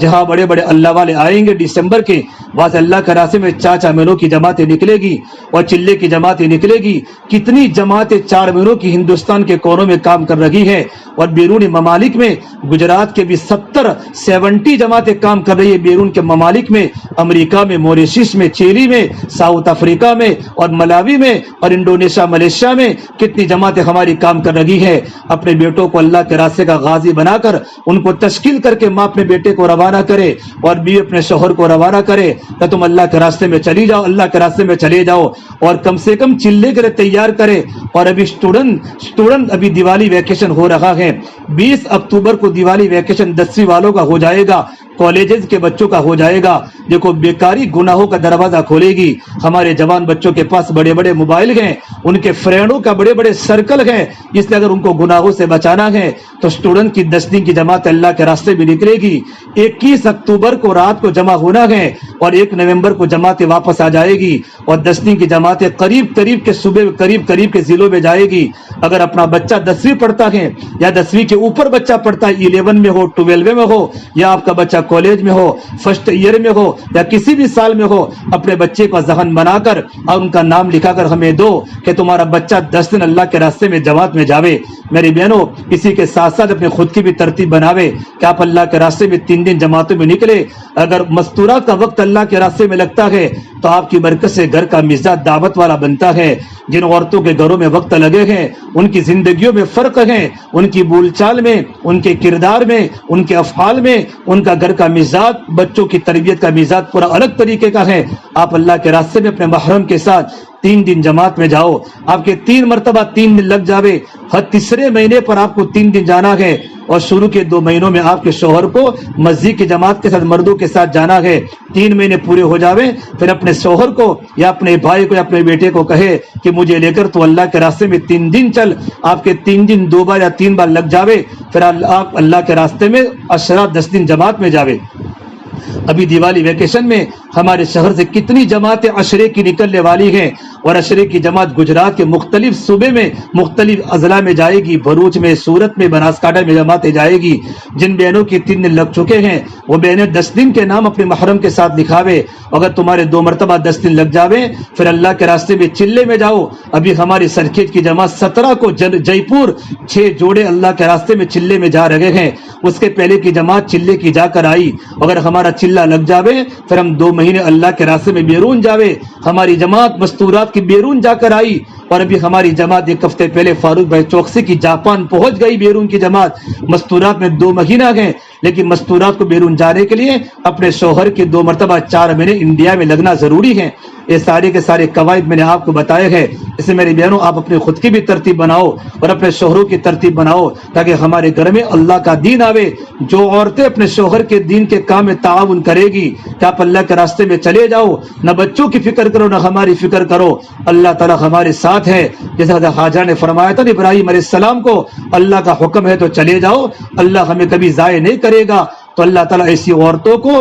جہاں بڑے بڑے اللہ والے آئیں گے ڈسمبر کے، وہاں سے اللہ کے راستے میں چاچا مہینوں کی جماعتیں نکلے گی اور چلے کی جماعتیں نکلے گی۔ کتنی جماعتیں 4 مہینوں کی ہندوستان کے کونوں میں کام کر رہی ہے، اور بیرونی ممالک میں گجرات کے بھی 70 جماعتیں کام کر رہی ہے، بیرون کے ممالک میں، امریکہ میں، موریشس میں، چیلی میں، ساؤتھ افریقہ میں، اور ملاوی میں، اور انڈونیشیا، ملیشیا میں کتنی جماعتیں ہماری کام کر رہی ہے۔ اپنے بیٹوں کو اللہ کے راستے کا غازی بنا کر ان کو تشکیل کر کے ماں اپنے بیٹے کو روانہ کرے، اور بیوی اپنے شوہر کو روانہ کرے کہ تم اللہ کے راستے میں چلی جاؤ، اللہ کے راستے میں چلے جاؤ، اور کم سے کم چلے کے لیے تیار کرے۔ اور ابھی اسٹوڈنٹ ابھی دیوالی ویکیشن ہو رہا ہے، 20 اکتوبر کو دیوالی ویکیشن 10ویں والوں کا ہو جائے گا، کالجز کے بچوں کا ہو جائے گا. دیکھو بیکاری گناہوں کا دروازہ کھولے گی. ہمارے جوان بچوں کے پاس بڑے بڑے موبائل ہیں, ان کے فرینڈوں کا بڑے بڑے سرکل ہیں, اس لیے اگر ان کو گناہوں سے بچانا ہے تو اسٹوڈنٹ کی 10 دن کی جماعت اللہ کے راستے میں نکلے گی. 21 اکتوبر کو رات کو جمع ہونا ہے اور 1 نومبر کو جماعتیں واپس آ جائے گی اور 10 دن کی جماعتیں قریب کے صوبے قریب کے ضلعوں میں جائے گی. اگر اپنا بچہ 10ویں پڑھتا ہے یا 10ویں کے اوپر بچہ پڑھتا ہے, 11 میں ہو 12 میں ہو, یا آپ کا بچہ کالج میں ہو, فرسٹ ایئر میں ہو یا کسی بھی سال میں ہو, اپنے بچے کو ذہن بنا کر اور ان کا نام لکھا کر ہمیں دو کہ تمہارا بچہ 10 دن اللہ کے راستے میں جماعت میں جاوے. میری بہنوں, اسی کے ساتھ ساتھ اپنے خود کی بھی ترتیب بناوے کہ آپ اللہ کے راستے میں 3 دن جماعتوں میں نکلے. اگر مستورات کا وقت اللہ کے راستے میں لگتا ہے تو آپ کی برکت سے گھر کا مزاج دعوت والا بنتا ہے. جن عورتوں کے گھروں میں وقت لگے ہیں, ان کی زندگیوں میں فرق ہے, ان کی بول چال میں, ان کے کردار میں, ان کے افعال میں, ان کا گھر کا مزاج, بچوں کی تربیت کا مزاج پورا الگ طریقے کا ہے. آپ اللہ کے راستے میں اپنے محرم کے ساتھ 3 دن جماعت میں جاؤ. آپ کے 3 مرتبہ 3 دن لگ جاوے. ہر تیسرے مہینے پر آپ کو 3 دن جانا ہے اور شروع کے 2 مہینوں میں آپ کے شوہر کو مسجد کی جماعت کے ساتھ مردوں کے ساتھ جانا ہے. 3 مہینے پورے ہو جاوے, پھر اپنے شوہر کو یا اپنے بھائی کو یا اپنے بیٹے کو کہے کہ مجھے لے کر تو اللہ کے راستے میں 3 دن چل. آپ کے 3 دن 2 بار یا 3 بار لگ جاوے, پھر آپ اللہ کے راستے میں عشرہ 10 دن جماعت میں جاوے. ابھی دیوالی ویکیشن میں ہمارے شہر سے کتنی جماعتیں عشرے کی نکلنے والی ہیں اور عشرے کی جماعت گجرات کے مختلف صوبے میں مختلف اضلاع میں جائے گی. بھروچ میں, سورت میں, بناسکانٹھا میں جماعتیں جائے گی. جن بہنوں کی 3 دن لگ چکے ہیں وہ بہنیں 10 دن کے نام اپنے محرم کے ساتھ لکھاوے. اگر تمہارے 2 مرتبہ 10 دن لگ جاوے پھر اللہ کے راستے میں چلے میں جاؤ. ابھی ہماری سرکیٹ کی جماعت 17 کو جے پور 6 جوڑے اللہ کے راستے میں چلے میں جا رہے ہیں. اس کے پہلے کی جماعت چلے کی جا کر آئی. اگر ہمارا چلہ لگ جاوے پھر ہم 2 مہینے اللہ کے راستے میں بیرون جاوے. ہماری جماعت مستورات کی بیرون جا کر آئی اور ابھی ہماری جماعت 1 ہفتے پہلے فاروق بھائی چوکسی کی جاپان پہنچ گئی. بیرون کی جماعت مستورات میں 2 مہینہ گئے, لیکن مستورات کو بیرون جانے کے لیے اپنے شوہر کے 2 مرتبہ 4 مہینے انڈیا میں لگنا ضروری ہے. یہ سارے کے سارے قواعد میں نے آپ کو بتائے ہیں. اس میں میری بہنوں آپ اپنے خود کی بھی ترتیب بناؤ اور اپنے شوہروں کی ترتیب بناؤ تاکہ ہمارے گھر میں اللہ کا دین آوے. جو عورتیں اپنے شوہر کے دین کے کام میں تعاون کرے گی کہ آپ اللہ کے راستے میں چلے جاؤ, نہ بچوں کی فکر کرو نہ ہماری فکر کرو, اللہ تعالیٰ ہمارے ساتھ ہے. جیسا حاجہ نے فرمایا تھا ابراہیم علیہ السلام کو, اللہ کا حکم ہے تو چلے جاؤ, اللہ ہمیں کبھی ضائع نہیں کرے گا. تو اللہ تعالیٰ ایسی عورتوں کو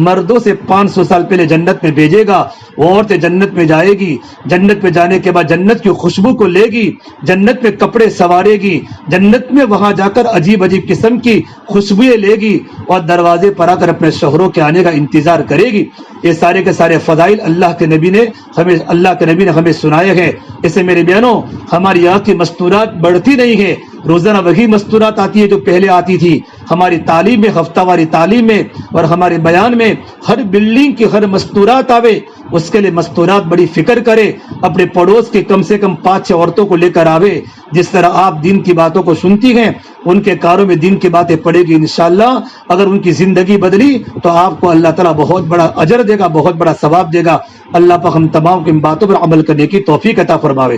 مردوں سے 500 سال پہلے جنت میں بھیجے گا. وہ عورتیں جنت میں جائے گی, جنت میں جانے کے بعد جنت کی خوشبو کو لے گی, جنت میں کپڑے سوارے گی, جنت میں وہاں جا کر عجیب عجیب قسم کی خوشبوئیں لے گی اور دروازے پر آ کر اپنے شوہروں کے آنے کا انتظار کرے گی. یہ سارے کے سارے فضائل اللہ کے نبی نے ہمیں سنائے ہیں. اسے میرے بہنوں ہماری آنکھ کی مستورات بڑھتی نہیں ہے, روزانہ وہی مستورات آتی ہے جو پہلے آتی تھی. ہماری تعلیم میں, ہفتہ واری تعلیم میں اور ہمارے بیان میں ہر بلڈنگ کی ہر مستورات آوے. اس کے لیے مستورات بڑی فکر کرے, اپنے پڑوس کے کم سے کم 5-6 عورتوں کو لے کر آوے. جس طرح آپ دین کی باتوں کو سنتی ہیں ان کے کاروں میں دین کی باتیں پڑے گی. انشاءاللہ اگر ان کی زندگی بدلی تو آپ کو اللہ تعالیٰ بہت بڑا اجر دے گا, بہت بڑا ثواب دے گا. اللہ پاک ہم تمام کی باتوں پر عمل کرنے کی توفیق عطا فرماوے.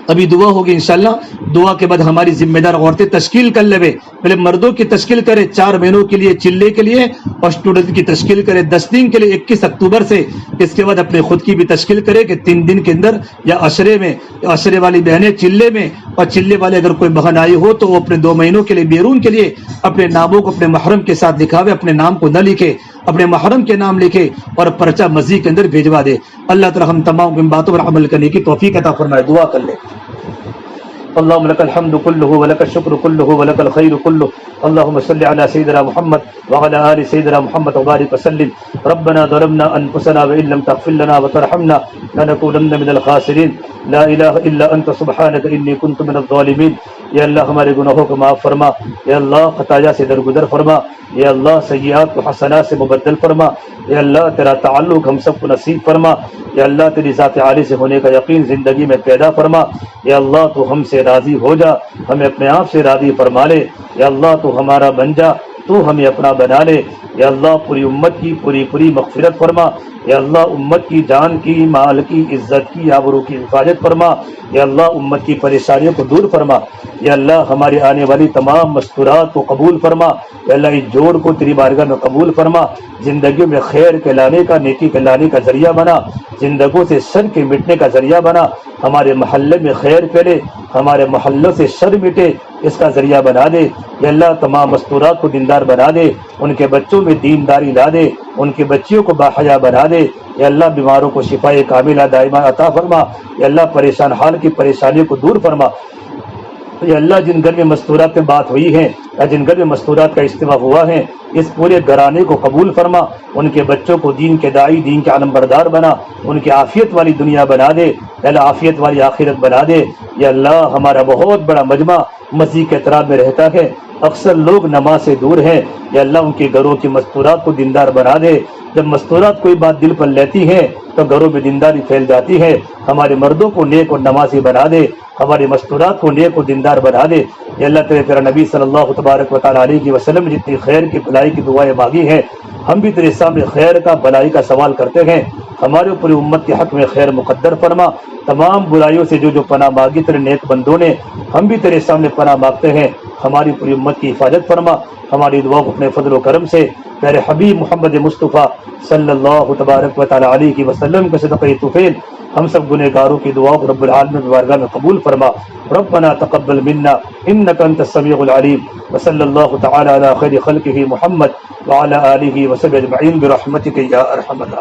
ابھی دعا ہوگی انشاءاللہ. دعا کے بعد ہماری ذمہ دار عورتیں تشکیل کر لے. پہلے مردوں کی تشکیل کرے 4 مہینوں کے لیے چلے کے لیے, اور اسٹوڈنٹ کی تشکیل کرے 10 دن کے لیے 21 اکتوبر سے. اس کے بعد اپنے خود کی بھی تشکیل کرے کہ 3 دن کے اندر یا عشرے میں, عشرے والی بہنیں چلے میں, اور چلے والے اگر کوئی بہن آئی ہو تو وہ اپنے 2 مہینوں کے لیے بیرون کے لیے اپنے ناموں کو اپنے محرم کے ساتھ لکھاوے. اپنے نام کو نہ لکھے, اپنے محرم کے نام لکھے اور پرچہ مسجد کے اندر بھیجوا دے. اللہ تعالی ہم تمام ان باتوں پر عمل کرنے کی توفیق عطا فرمائے. دعا کر لے. اللهم لك الحمد كله ولك الشكر كله ولك الخير كله. اللهم صل على سيدنا محمد وعلى آل سيدنا محمد وبارك وسلم. ربنا ظلمنا أنفسنا وإن لم تغفر لنا وترحمنا لنكونن من الخاسرين. لا الہ الا انت سبحانک انی کنت من الظالمین. یا اللہ ہمارے گناہوں کو معاف فرما, یا اللہ خطایا سے درگزر فرما, یا اللہ سیئات کو حسنات سے مبدل فرما, یا اللہ تیرا تعلق ہم سب کو نصیب فرما, یا اللہ تیری ذات عالی سے ہونے کا یقین زندگی میں پیدا فرما, یا اللہ تو ہم سے راضی ہو جا, ہمیں اپنے آپ سے راضی فرما لے, یا اللہ تو ہمارا بن جا, تو ہمیں اپنا بنا لے۔ یا اللہ پوری امت کی پوری مغفرت فرما۔ یا اللہ امت کی جان کی، مال کی، عزت کی، آبرو کی حفاظت فرما۔ یا اللہ امت کی پریشانیوں کو دور فرما۔ یا اللہ ہمارے آنے والی تمام مستورات کو قبول فرما۔ یا اللہ اس جوڑ کو تیری بارگاہ میں قبول فرما۔ زندگیوں میں خیر کے لانے کا، نیکی کے لانے کا ذریعہ بنا۔ زندگیوں سے شر کے مٹنے کا ذریعہ بنا۔ ہمارے محلے میں خیر پھیلے، ہمارے محلوں سے شر مٹے، اس کا ذریعہ بنا دے۔ یا اللہ تمام مستورات کو دیندار بنا دے، ان کے بچوں میں دینداری لا دے، ان کی بچیوں کو باحیا بنا دے۔ یا اللہ بیماروں کو شفاء کاملہ دائمہ عطا فرما۔ یا اللہ پریشان حال کی پریشانیوں کو دور فرما۔ یا اللہ جن گھر میں مستورات میں بات ہوئی ہے یا جن گھر میں مستورات کا اجتماع ہوا ہے، اس پورے گھرانے کو قبول فرما۔ ان کے بچوں کو دین کے داعی، دین کے علم بردار بنا، ان کی عافیت والی دنیا بنا دے۔ یا اللہ عافیت والی آخرت بنا دے۔ یا اللہ ہمارا بہت بڑا مجمع مسجد کے اطراف میں رہتا ہے، اکثر لوگ نماز سے دور ہیں۔ یا اللہ ان کے گھروں کی مستورات کو دیندار بنا دے۔ جب مستورات کوئی بات دل پر لیتی ہیں تو گھروں میں دینداری پھیل جاتی ہے۔ ہمارے مردوں کو نیک اور نمازی بنا دے، ہماری مستورات کو نیک اور دیندار بنا دے۔ یا اللہ تیرے نبی صلی اللہ تبارک و تعالیٰ علیہ وسلم جتنی خیر کی بھلائی کی دعائیں مانگی ہیں، ہم بھی تیرے سامنے خیر کا، بھلائی کا سوال کرتے ہیں۔ ہمارے پوری امت کے حق میں خیر مقدر فرما۔ تمام برائیوں سے جو پناہ مانگی تیرے نیک بندوں نے، ہم بھی تیرے سامنے پناہ مانگتے ہیں۔ ہماری پوری امت کی حفاظت فرما۔ ہماری دعا کو اپنے فضل و کرم سے پیارے حبیب محمد مصطفیٰ صلی اللہ تبارک و تعالیٰ علیہ وسلم کے صدقہ طفیل ہم سب گنہگاروں کی دعا کو رب العالمین کی بارگاہ میں قبول فرما۔ ربنا تقبل منا انک انت السمیع العلیم، وصلی اللہ تعالی علی خیر خلقہ محمد وعلی آلہ وصحبہ اجمعین برحمتک یا ارحم الراحمین۔